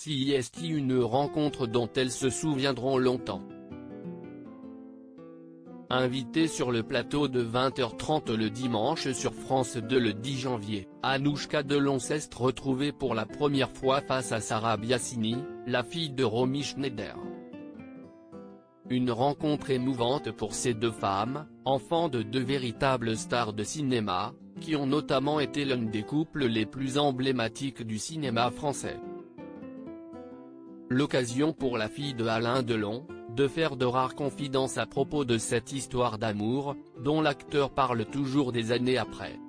CIST, une rencontre dont elles se souviendront longtemps. Invitée sur le plateau de 20h30 le dimanche sur France 2 le 10 janvier, Anouchka Delon s'est retrouvée pour la première fois face à Sarah Biasini, la fille de Romy Schneider. Une rencontre émouvante pour ces deux femmes, enfants de deux véritables stars de cinéma, qui ont notamment été l'un des couples les plus emblématiques du cinéma français. L'occasion pour la fille de Alain Delon, de faire de rares confidences à propos de cette histoire d'amour, dont l'acteur parle toujours des années après.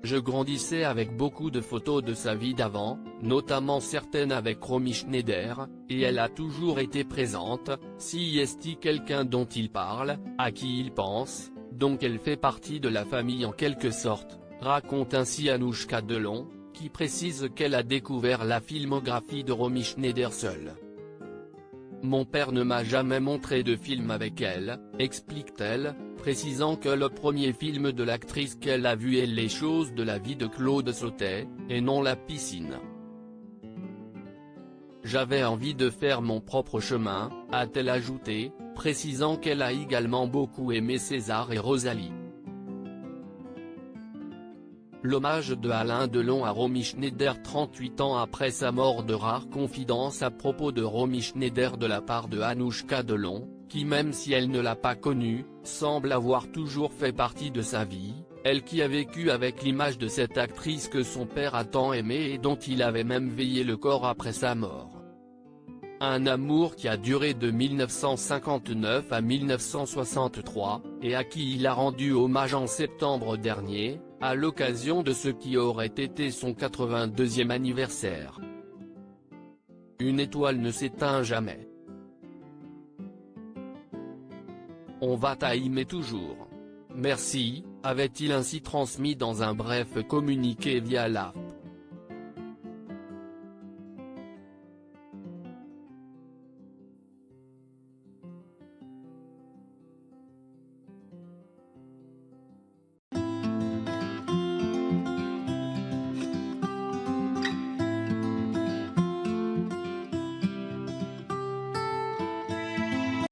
Je grandissais avec beaucoup de photos de sa vie d'avant, notamment certaines avec Romy Schneider, et elle a toujours été présente, CIST, quelqu'un dont il parle, à qui il pense, donc elle fait partie de la famille en quelque sorte, raconte ainsi Anouchka Delon, qui précise qu'elle a découvert la filmographie de Romy Schneider seule. Mon père ne m'a jamais montré de film avec elle, explique-t-elle, précisant que le premier film de l'actrice qu'elle a vu est Les choses de la vie de Claude Sautet, et non La piscine. J'avais envie de faire mon propre chemin, a-t-elle ajouté, précisant qu'elle a également beaucoup aimé César et Rosalie. L'hommage de Alain Delon à Romy Schneider 38 ans après sa mort, de rares confidences à propos de Romy Schneider de la part de Anouchka Delon, qui même si elle ne l'a pas connue, semble avoir toujours fait partie de sa vie, elle qui a vécu avec l'image de cette actrice que son père a tant aimée et dont il avait même veillé le corps après sa mort. Un amour qui a duré de 1959 à 1963, et à qui il a rendu hommage en septembre dernier, à l'occasion de ce qui aurait été son 82e anniversaire. Une étoile ne s'éteint jamais. On va t'aimer toujours. Merci, avait-il ainsi transmis dans un bref communiqué via la